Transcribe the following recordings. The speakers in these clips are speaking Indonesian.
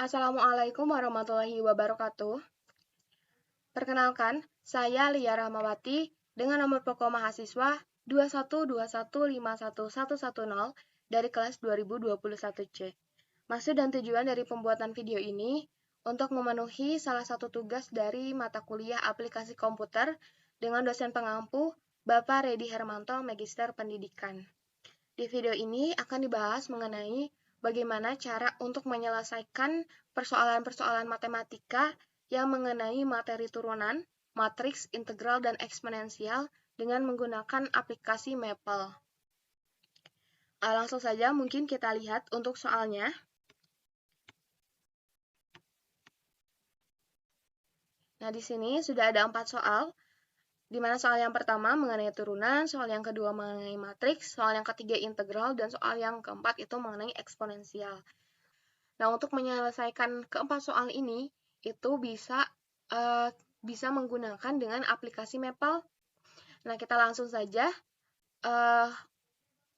Assalamualaikum warahmatullahi wabarakatuh. Perkenalkan, saya Lia Rahmawati dengan nomor pokok mahasiswa 212151110 dari kelas 2021C. Maksud dan tujuan dari pembuatan video ini untuk memenuhi salah satu tugas dari mata kuliah aplikasi komputer dengan dosen pengampu Bapak Redi Hermanto, Magister Pendidikan. Di video ini akan dibahas mengenai bagaimana cara untuk menyelesaikan persoalan-persoalan matematika yang mengenai materi turunan, matriks, integral, dan eksponensial dengan menggunakan aplikasi Maple. Langsung saja mungkin kita lihat untuk soalnya. Nah, di sini sudah ada 4 soal, di mana soal yang pertama mengenai turunan, soal yang kedua mengenai matriks, soal yang ketiga integral, dan soal yang keempat itu mengenai eksponensial. Nah, untuk menyelesaikan keempat soal ini, itu bisa menggunakan dengan aplikasi Maple. Nah, kita langsung saja.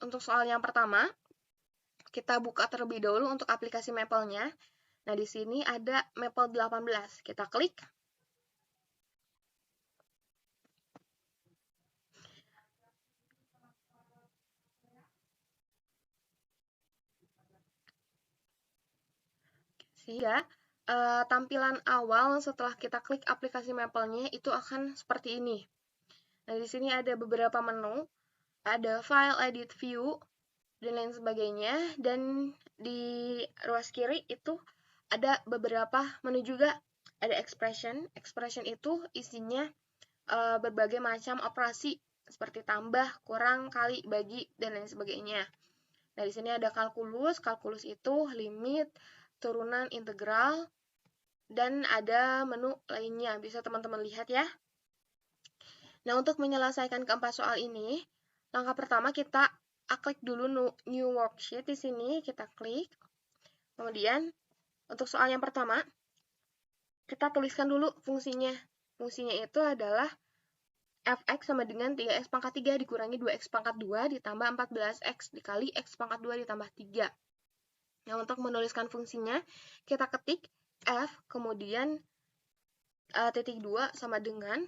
Untuk soal yang pertama, kita buka terlebih dahulu untuk aplikasi Maple-nya. Nah, di sini ada Maple 18. Kita klik. Sehingga tampilan awal setelah kita klik aplikasi Maple-nya itu akan seperti ini. Nah, di sini ada beberapa menu, ada file, edit, view, dan lain sebagainya. Dan di ruas kiri itu ada beberapa menu juga, ada expression. Expression itu isinya berbagai macam operasi seperti tambah, kurang, kali, bagi, dan lain sebagainya. Nah, di sini ada kalkulus. Kalkulus itu limit, turunan, integral, dan ada menu lainnya. Bisa teman-teman lihat ya. Nah, untuk menyelesaikan keempat soal ini, langkah pertama kita klik dulu new worksheet. Di sini kita klik. Kemudian, untuk soal yang pertama, kita tuliskan dulu fungsinya. Fungsinya itu adalah fx sama dengan 3x pangkat 3 dikurangi 2x pangkat 2 ditambah 14x dikali x pangkat 2 ditambah 3. Nah, untuk menuliskan fungsinya, kita ketik f, kemudian titik 2 sama dengan,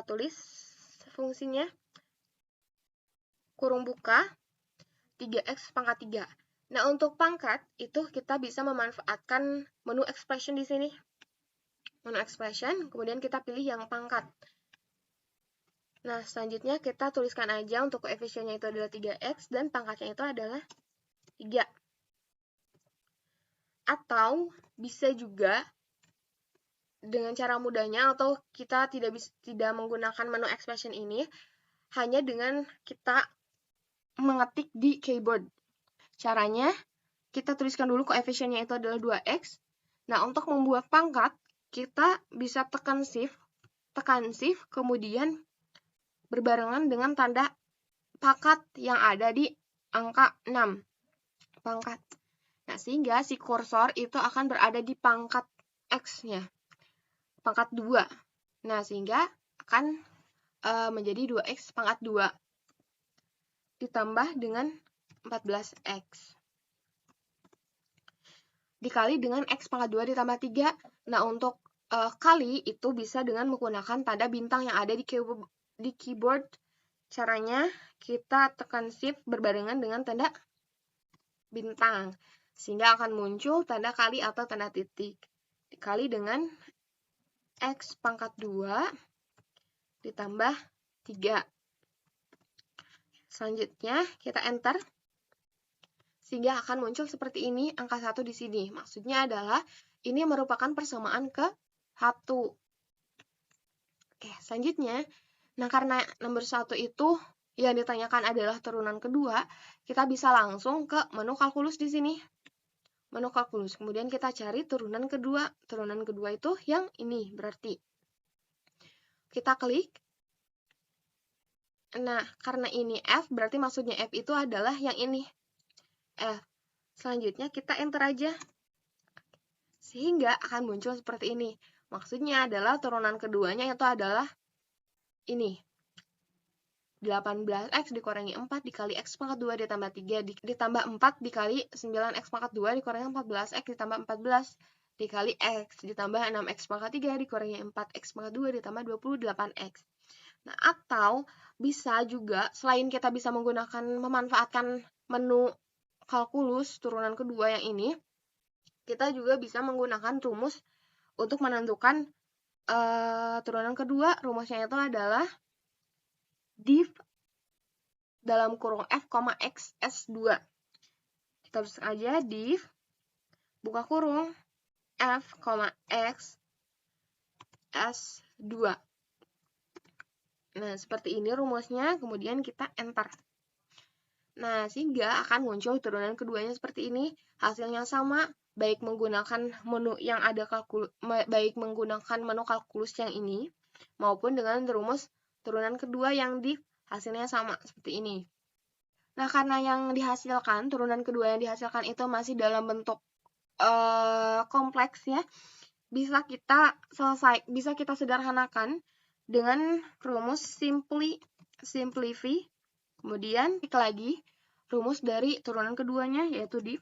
tulis fungsinya, kurung buka, 3x pangkat 3. Nah, untuk pangkat, itu kita bisa memanfaatkan menu expression di sini. Menu expression, kemudian kita pilih yang pangkat. Nah, selanjutnya kita tuliskan aja untuk koefisiennya itu adalah 3x dan pangkatnya itu adalah 3. Atau bisa juga dengan cara mudahnya atau kita tidak menggunakan menu expression ini hanya dengan kita mengetik di keyboard. Caranya kita tuliskan dulu koefisiennya itu adalah 2x. Nah, untuk membuat pangkat kita bisa tekan shift, kemudian berbarengan dengan tanda pangkat yang ada di angka 6. Pangkat. Nah, sehingga si kursor itu akan berada di pangkat X-nya. Pangkat 2. Nah, sehingga akan menjadi 2x pangkat 2. Ditambah dengan 14x. Dikali dengan x pangkat 2 ditambah 3. Nah, untuk kali itu bisa dengan menggunakan tanda bintang yang ada di keyboard. Caranya kita tekan shift berbarengan dengan tanda bintang, sehingga akan muncul tanda kali atau tanda titik. Dikali dengan x pangkat 2 ditambah 3. Selanjutnya kita enter, sehingga akan muncul seperti ini angka 1 di sini. Maksudnya adalah ini merupakan persamaan ke 1. Oke, selanjutnya, nah karena nomor 1 itu yang ditanyakan adalah turunan kedua, kita bisa langsung ke menu kalkulus di sini. Menu kalkulus, kemudian kita cari turunan kedua. Turunan kedua itu yang ini berarti. Kita klik. Nah, karena ini F, berarti maksudnya F itu adalah yang ini. F. Selanjutnya kita enter aja. Sehingga akan muncul seperti ini. Maksudnya adalah turunan keduanya itu adalah ini. 18x dikurangi 4 dikali x pangkat 2 ditambah 3 ditambah 4 dikali 9x pangkat 2 dikurangi 14x ditambah 14 dikali x ditambah 6x pangkat 3 dikurangi 4x pangkat 2 ditambah 28x. Nah, atau bisa juga selain kita bisa memanfaatkan menu kalkulus turunan kedua yang ini, kita juga bisa menggunakan rumus untuk menentukan turunan kedua. Rumusnya itu adalah div dalam kurung f, x s2. Kita tulis aja div buka kurung f, x s2. Nah, seperti ini rumusnya, kemudian kita enter. Nah, sehingga akan muncul turunan keduanya seperti ini. Hasilnya sama, baik menggunakan menu yang ada menggunakan menu kalkulus yang ini maupun dengan rumus turunan kedua yang div, hasilnya sama seperti ini. Nah, karena yang dihasilkan, turunan kedua yang dihasilkan itu masih dalam bentuk kompleks ya, bisa kita sederhanakan dengan rumus simplify, kemudian klik lagi rumus dari turunan keduanya yaitu div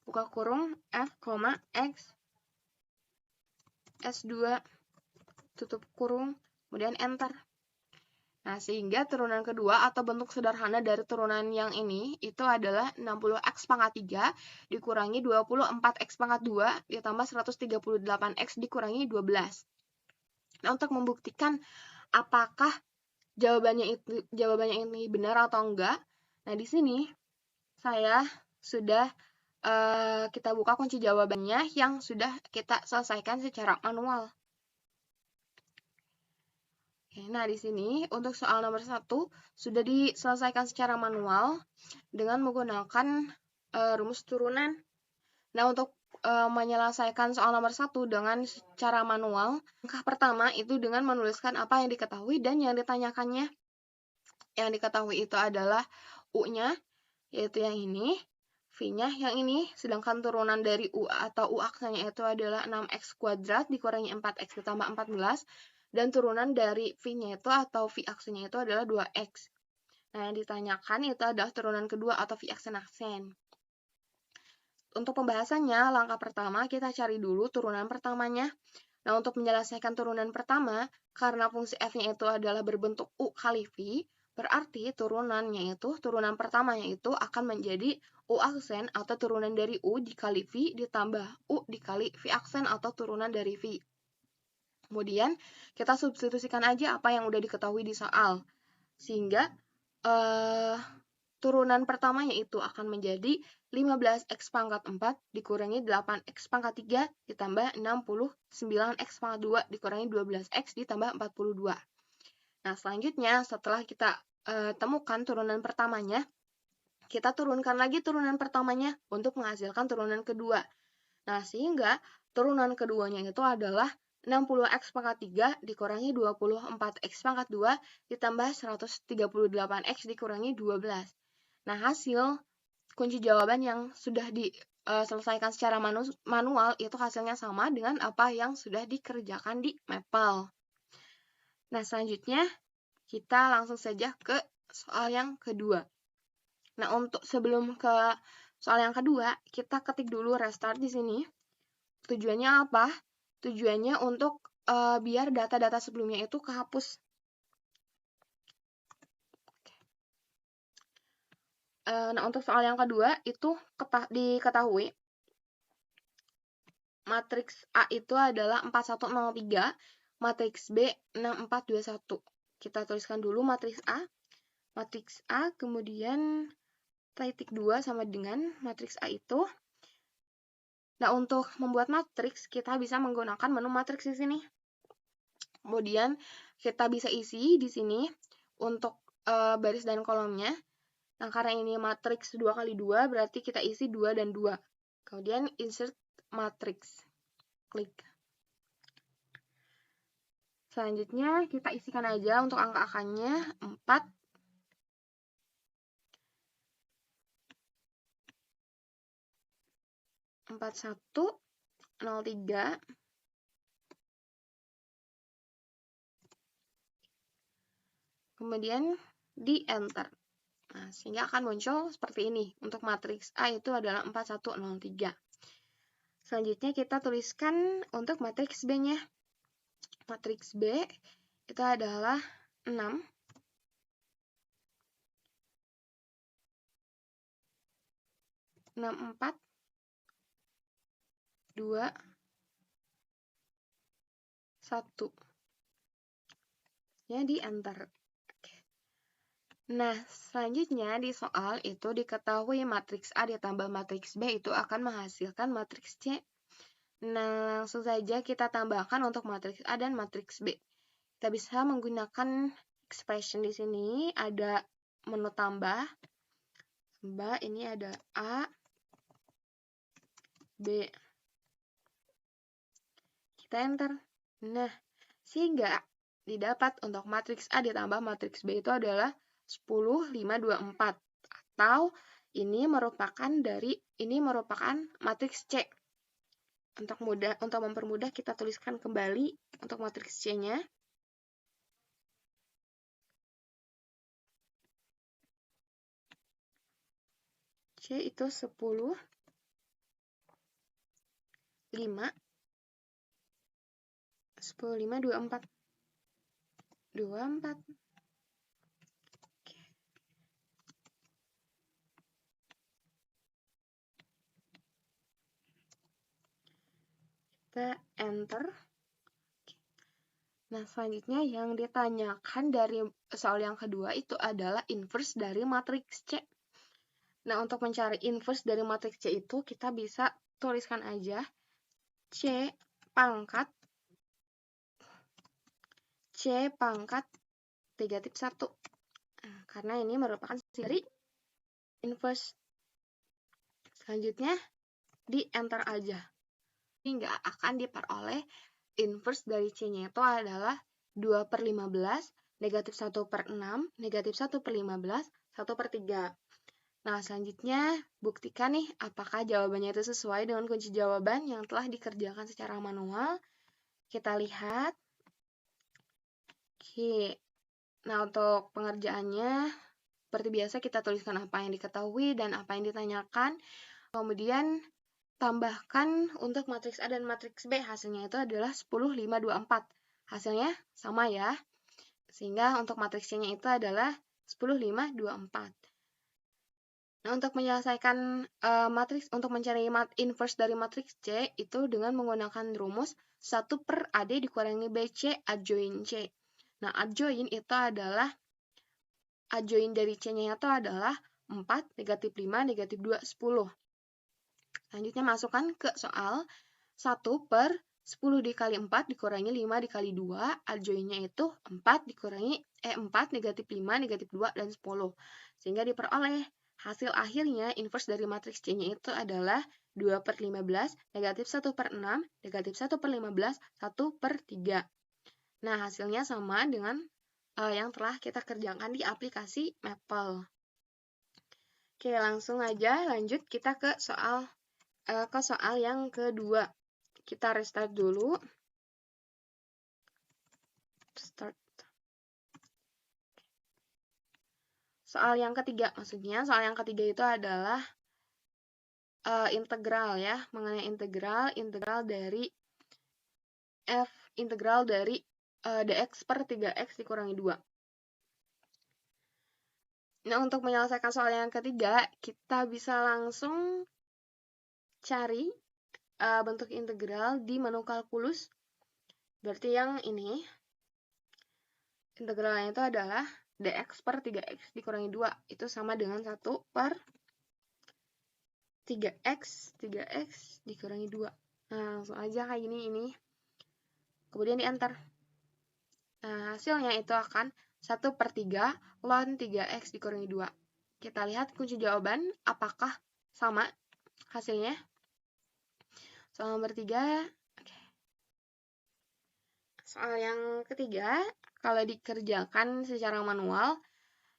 buka kurung f, x s2 tutup kurung, kemudian enter. Nah, sehingga turunan kedua atau bentuk sederhana dari turunan yang ini itu adalah 60x pangkat 3 dikurangi 24x pangkat 2 ditambah 138x dikurangi 12. Nah, untuk membuktikan apakah jawabannya ini benar atau enggak, nah di sini saya sudah kita buka kunci jawabannya yang sudah kita selesaikan secara manual. Nah, di sini untuk soal nomor 1 sudah diselesaikan secara manual dengan menggunakan rumus turunan. Nah, untuk menyelesaikan soal nomor 1 dengan cara manual, langkah pertama itu dengan menuliskan apa yang diketahui dan yang ditanyakannya. Yang diketahui itu adalah U-nya, yaitu yang ini, V-nya yang ini, sedangkan turunan dari U atau U aksanya itu adalah 6x kuadrat dikurangi 4x ditambah 14, dan turunan dari V-nya itu atau V aksenya itu adalah 2x. Nah, yang ditanyakan itu adalah turunan kedua atau V aksen. Untuk pembahasannya, langkah pertama kita cari dulu turunan pertamanya. Nah, untuk menyelesaikan turunan pertama, karena fungsi f-nya itu adalah berbentuk u kali v, berarti turunan pertamanya itu akan menjadi u aksen atau turunan dari u dikali v ditambah u dikali v aksen atau turunan dari v. Kemudian, kita substitusikan aja apa yang udah diketahui di soal. Sehingga, turunan pertamanya itu akan menjadi 15x pangkat 4 dikurangi 8x pangkat 3 ditambah 69x pangkat 2 dikurangi 12x ditambah 42. Nah, selanjutnya setelah kita temukan turunan pertamanya, kita turunkan lagi turunan pertamanya untuk menghasilkan turunan kedua. Nah, sehingga turunan keduanya itu adalah 60x pangkat 3 dikurangi 24x pangkat 2 ditambah 138x dikurangi 12. Nah, hasil kunci jawaban yang sudah diselesaikan secara manual itu hasilnya sama dengan apa yang sudah dikerjakan di Maple. Nah, selanjutnya kita langsung saja ke soal yang kedua. Nah, untuk sebelum ke soal yang kedua, kita ketik dulu restart di sini. Tujuannya apa? Tujuannya untuk biar data-data sebelumnya itu kehapus. Nah, untuk soal yang kedua itu diketahui matriks A itu adalah 4103, matriks B 6421. Kita tuliskan dulu matriks A. Matriks A kemudian titik 2 sama dengan matriks A itu. Nah, untuk membuat matriks, kita bisa menggunakan menu matriks di sini. Kemudian, kita bisa isi di sini untuk baris dan kolomnya. Nah, karena ini matriks 2x2, berarti kita isi 2 dan 2. Kemudian, insert matriks. Klik. Selanjutnya, kita isikan aja untuk angka-angkanya 4, 4103, 4103, kemudian di enter. Nah, sehingga akan muncul seperti ini. Untuk matriks A itu adalah 4103. Selanjutnya kita tuliskan untuk matriks B-nya. Matriks B itu adalah 6, 4, 2, 1. Ya, di enter. Nah, selanjutnya di soal itu diketahui matriks A ditambah matriks B itu akan menghasilkan matriks C. Nah, langsung saja kita tambahkan untuk matriks A dan matriks B. Kita bisa menggunakan expression di sini, ada menu tambah. Ini ada A, B. Kita enter. Nah, sehingga didapat untuk matriks A ditambah matriks B itu adalah 10, 5, 2, 4. Atau ini merupakan matriks C. Untuk mempermudah kita tuliskan kembali untuk matriks C-nya. C itu 10, 5, 10, 5, 24. 24. Kita enter. Nah, selanjutnya yang ditanyakan dari soal yang kedua itu adalah inverse dari matriks C. Nah, untuk mencari inverse dari matriks C itu kita bisa tuliskan aja C pangkat negatif 1. Nah, karena ini merupakan dari inverse. Selanjutnya di enter aja. Ini nggak akan diperoleh inverse dari C-nya itu adalah 2/15, negatif 1/6, negatif 1/15, 1/3. Nah, selanjutnya buktikan nih apakah jawabannya itu sesuai dengan kunci jawaban yang telah dikerjakan secara manual. Kita lihat. Oke. Nah, untuk pengerjaannya seperti biasa kita tuliskan apa yang diketahui dan apa yang ditanyakan. Kemudian tambahkan untuk matriks A dan matriks B, hasilnya itu adalah 10, 5, 2, 4. Hasilnya sama ya. Sehingga untuk matriks C-nya itu adalah 10, 5, 2, 4. Nah, untuk menyelesaikan untuk mencari inverse dari matriks C itu dengan menggunakan rumus 1/AD dikurangi BC adjoin C. Nah, adjoin dari C-nya itu adalah 4, negatif 5, negatif 2, 10. Selanjutnya masukkan ke soal 1/10 dikali 4 dikurangi 5 dikali 2. Adjoinnya itu 4 negatif 5, negatif 2, dan 10. Sehingga diperoleh hasil akhirnya inverse dari matriks C-nya itu adalah 2/15, negatif 1/6, negatif 1/15, 1/3. Nah, hasilnya sama dengan yang telah kita kerjakan di aplikasi Maple. Oke, langsung aja lanjut kita ke soal yang kedua. Kita restart dulu. Soal yang ketiga, maksudnya soal yang ketiga itu adalah integral ya, mengenai integral dari dx/3x dikurangi 2. Nah, untuk menyelesaikan soal yang ketiga, kita bisa langsung cari bentuk integral di menu kalkulus. Berarti yang ini, integralnya itu adalah dx/3x dikurangi 2. Itu sama dengan 1/3x dikurangi 2. Nah, langsung aja kayak gini ini. Kemudian di enter. Nah, hasilnya itu akan 1/3 ln 3x dikurangi 2. Kita lihat kunci jawaban apakah sama hasilnya. Soal nomor 3. Soal yang ketiga, kalau dikerjakan secara manual,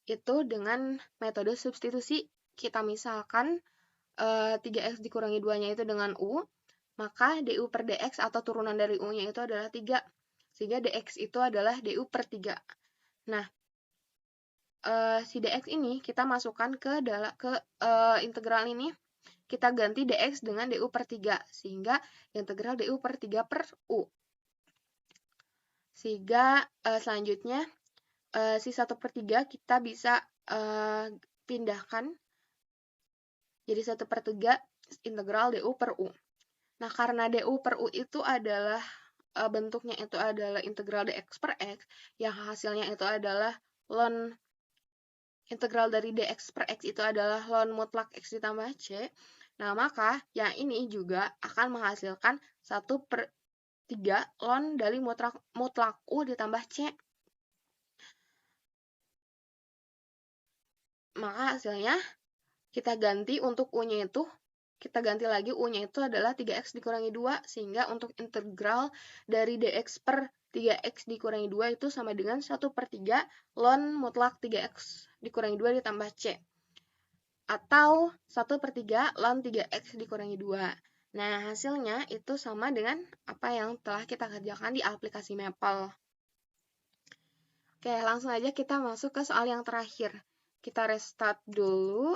itu dengan metode substitusi. Kita misalkan 3x dikurangi 2-nya itu dengan U, maka du per dx atau turunan dari U-nya itu adalah 3. Sehingga dx itu adalah du per 3. Nah, si dx ini kita masukkan ke integral ini, kita ganti dx dengan du per 3, sehingga integral du per 3 per u. Sehingga selanjutnya si 1 per 3 kita bisa pindahkan jadi 1 per 3 integral du per u. Nah, karena du per u itu adalah bentuknya itu adalah integral dx per x, yang hasilnya itu adalah ln integral dari dx per x itu adalah ln mutlak x ditambah c. Nah, maka yang ini juga akan menghasilkan 1 per 3 ln dari mutlak u ditambah c. Maka hasilnya kita ganti untuk u-nya itu, kita ganti lagi u-nya itu adalah 3x dikurangi 2, sehingga untuk integral dari dx per 3x dikurangi 2 itu sama dengan 1 per 3 ln mutlak 3x dikurangi 2 ditambah c. Atau 1 per 3 ln 3x dikurangi 2. Nah, hasilnya itu sama dengan apa yang telah kita kerjakan di aplikasi Maple. Oke, langsung aja kita masuk ke soal yang terakhir. Kita restart dulu.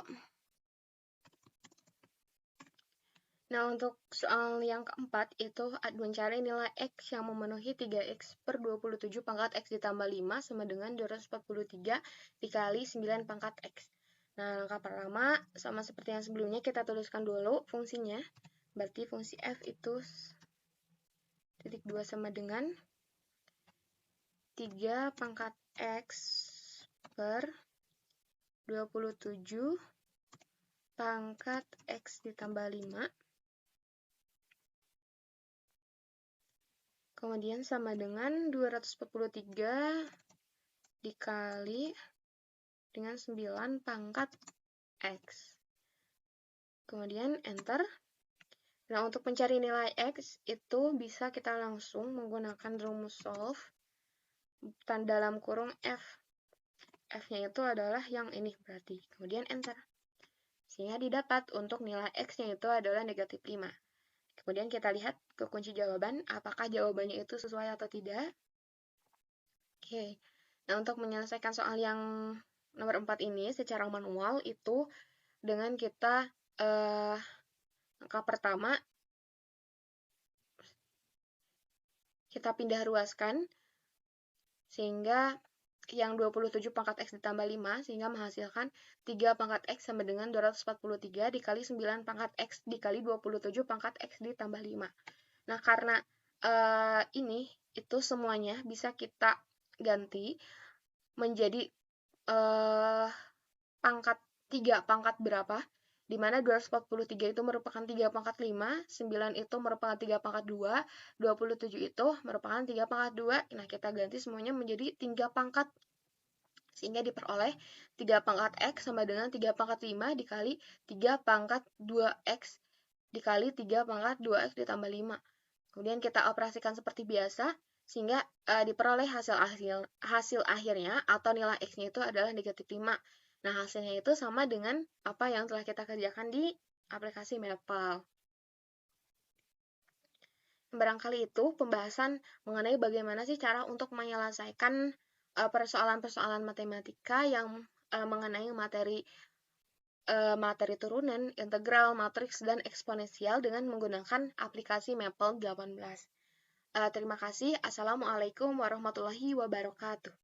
Nah, untuk soal yang keempat itu mencari nilai X yang memenuhi 3X per 27 pangkat X ditambah 5 sama dengan 243 dikali 9 pangkat X. Nah, langkah pertama sama seperti yang sebelumnya kita tuliskan dulu fungsinya. Berarti fungsi F itu titik 2 sama dengan 3 pangkat X per 27 pangkat X ditambah 5. Kemudian sama dengan 243 dikali dengan 9 pangkat X. Kemudian enter. Nah, untuk mencari nilai X itu bisa kita langsung menggunakan rumus solve dalam kurung F. F-nya itu adalah yang ini berarti. Kemudian enter. Sehingga didapat untuk nilai X-nya itu adalah negatif 5. Kemudian kita lihat ke kunci jawaban, apakah jawabannya itu sesuai atau tidak. Oke, nah untuk menyelesaikan soal yang nomor 4 ini secara manual itu dengan kita angka pertama kita pindah ruaskan sehingga yang 27 pangkat X ditambah 5 sehingga menghasilkan 3 pangkat X sama dengan 243 dikali 9 pangkat X dikali 27 pangkat X ditambah 5. Nah, karena ini itu semuanya bisa kita ganti menjadi pangkat 3 pangkat berapa, di mana 243 itu merupakan 3 pangkat 5, 9 itu merupakan 3 pangkat 2, 27 itu merupakan 3 pangkat 2. Nah, kita ganti semuanya menjadi 3 pangkat. Sehingga diperoleh 3 pangkat X sama dengan 3 pangkat 5 dikali 3 pangkat 2X dikali 3 pangkat 2X ditambah 5. Kemudian kita operasikan seperti biasa, sehingga diperoleh hasil akhirnya atau nilai X-nya itu adalah negatif 5. Nah, hasilnya itu sama dengan apa yang telah kita kerjakan di aplikasi Maple. Barangkali itu pembahasan mengenai bagaimana sih cara untuk menyelesaikan persoalan-persoalan matematika yang mengenai materi turunan, integral, matriks, dan eksponensial dengan menggunakan aplikasi Maple 18. Terima kasih. Assalamualaikum warahmatullahi wabarakatuh.